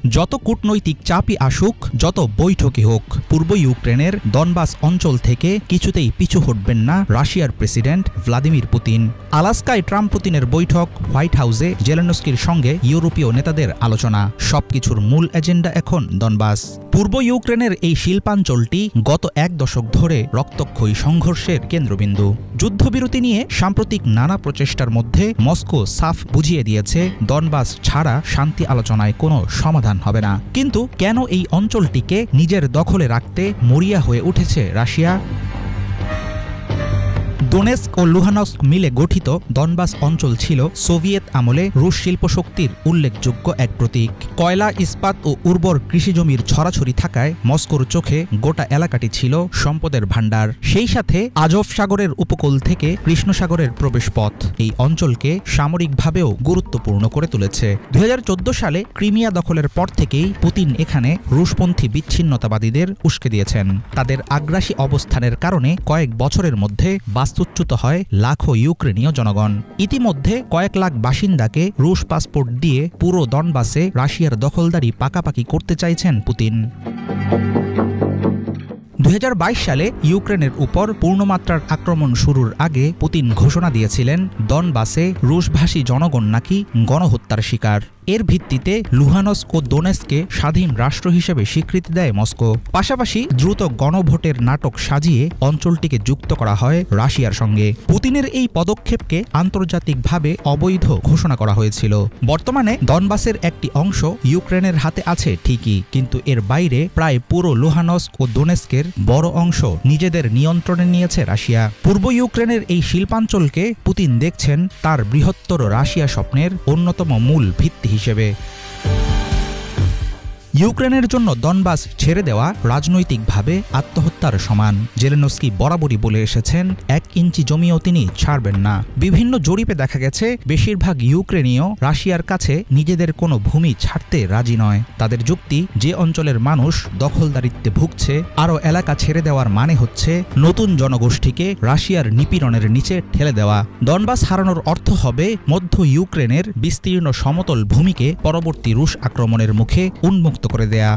যত কূটনৈতিক চাপই আসুক, যত বৈঠকই হোক, পূর্ব ইউক্রেনের দনবাস অঞ্চল থেকে কিছুতেই পিছু হটবেন না রাশিয়ার প্রেসিডেন্ট ভ্লাদিমির পুতিন। আলাস্কায় ট্রাম্প পুতিনের বৈঠক, হোয়াইট হাউসে জেলেনস্কির সঙ্গে ইউরোপীয় নেতাদের আলোচনা, সবকিছুর মূল এজেন্ডা এখন দনবাস। পূর্ব ইউক্রেনের এই শিল্পাঞ্চলটি গত এক দশক ধরে রক্তক্ষয়ী সংঘর্ষের কেন্দ্রবিন্দু। যুদ্ধবিরতি নিয়ে সাম্প্রতিক নানা প্রচেষ্টার মধ্যে মস্কো সাফ বুঝিয়ে দিয়েছে দনবাস ছাড়া শান্তি আলোচনায় কোনো সমাধান হবে না। কিন্তু কেন এই অঞ্চলটিকে নিজের দখলে রাখতে মরিয়া হয়ে উঠেছে রাশিয়া? দোনেস্ক ও লুহানস্ক মিলে গঠিত দনবাস অঞ্চল ছিল সোভিয়েত আমলে রুশ শিল্পশক্তির উল্লেখযোগ্য এক প্রতীক। কয়লা, ইস্পাত ও উর্বর কৃষিজমির ছড়াছড়ি থাকায় মস্কোর চোখে গোটা এলাকাটি ছিল সম্পদের ভাণ্ডার। সেই সাথে আজভ সাগরের উপকূল থেকে কৃষ্ণ সাগরের প্রবেশপথ এই অঞ্চলকে সামরিকভাবেও গুরুত্বপূর্ণ করে তুলেছে। 2014 সালে ক্রিমিয়া দখলের পর থেকেই পুতিন এখানে রুশপন্থী বিচ্ছিন্নতাবাদীদের উস্কে দিয়েছেন। তাদের আগ্রাসী অবস্থানের কারণে কয়েক বছরের মধ্যে বাস্তুচ্যুত হয় লাখো ইউক্রেনীয় জনগণ। ইতিমধ্যে কয়েক লাখ বাসিন্দাকে রুশ পাসপোর্ট দিয়ে পুরো দনবাসে রাশিয়ার দখলদারি পাকাপাকি করতে চাইছেন পুতিন। 2022 সালে ইউক্রেনের উপর পূর্ণমাত্রার আক্রমণ শুরুর আগে পুতিন ঘোষণা দিয়েছিলেন দনবাসে রুশভাষী জনগণ নাকি গণহত্যার শিকার। এর ভিত্তিতে লুহানস্ক ও দোনেস্কে স্বাধীন রাষ্ট্র হিসেবে স্বীকৃতি দেয় মস্কো। পাশাপাশি দ্রুত গণভোটের নাটক সাজিয়ে অঞ্চলটিকে যুক্ত করা হয় রাশিয়ার সঙ্গে। পুতিনের এই পদক্ষেপকে আন্তর্জাতিকভাবে অবৈধ ঘোষণা করা হয়েছিল। বর্তমানে দনবাসের একটি অংশ ইউক্রেনের হাতে আছে ঠিকই, কিন্তু এর বাইরে প্রায় পুরো লুহানস্ক ও দোনেস্কের বড় অংশ নিজেদের নিয়ন্ত্রণে নিয়েছে রাশিয়া। পূর্ব ইউক্রেনের এই শিল্পাঞ্চলকে পুতিন দেখছেন তার বৃহত্তর রাশিয়া স্বপ্নের অন্যতম মূল ভিত্তি হিসেবে। ইউক্রেনের জন্য দনবাস ছেড়ে দেওয়া রাজনৈতিকভাবে আত্মহত্যার সমান। জেলেনস্কি বরাবরই বলে এসেছেন 1 ইঞ্চি জমিও তিনি ছাড়বেন না। বিভিন্ন জরিপে দেখা গেছে বেশিরভাগ ইউক্রেনীয় রাশিয়ার কাছে নিজেদের কোনো ভূমি ছাড়তে রাজি নয়। তাদের যুক্তি, যে অঞ্চলের মানুষ দখলদারিত্বে ভুগছে, আরও এলাকা ছেড়ে দেওয়ার মানে হচ্ছে নতুন জনগোষ্ঠীকে রাশিয়ার নিপীড়নের নিচে ঠেলে দেওয়া। দনবাস হারানোর অর্থ হবে মধ্য ইউক্রেনের বিস্তীর্ণ সমতল ভূমিকে পরবর্তী রুশ আক্রমণের মুখে উন্মুক্ত করে দেয়া।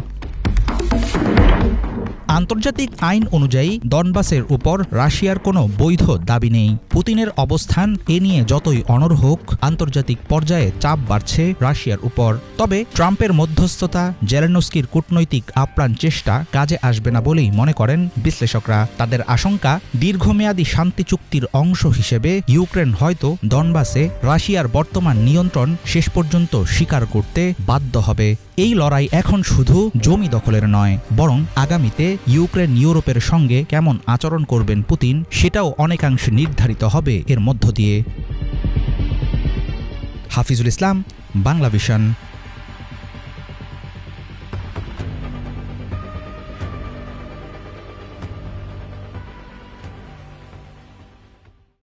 আন্তর্জাতিক আইন অনুযায়ী দনবাসের উপর রাশিয়ার কোনো বৈধ দাবি নেই। পুতিনের অবস্থান এ নিয়ে যতই অনড় হোক, আন্তর্জাতিক পর্যায়ে চাপ বাড়ছে রাশিয়ার উপর। তবে ট্রাম্পের মধ্যস্থতা, জেলেনস্কির কূটনৈতিক আপ্রাণ চেষ্টা কাজে আসবে না বলেই মনে করেন বিশ্লেষকরা। তাদের আশঙ্কা, দীর্ঘমেয়াদী শান্তি চুক্তির অংশ হিসেবে ইউক্রেন হয়তো দনবাসে রাশিয়ার বর্তমান নিয়ন্ত্রণ শেষ পর্যন্ত স্বীকার করতে বাধ্য হবে। এই লড়াই এখন শুধু জমি দখলের নয়, বরং আগামীতে ইউক্রেন ইউরোপের সঙ্গে কেমন আচরণ করবেন পুতিন, সেটাও অনেকাংশে নির্ধারিত হবে এর মধ্য দিয়ে। হাফিজুল ইসলাম, বাংলা ভিশন।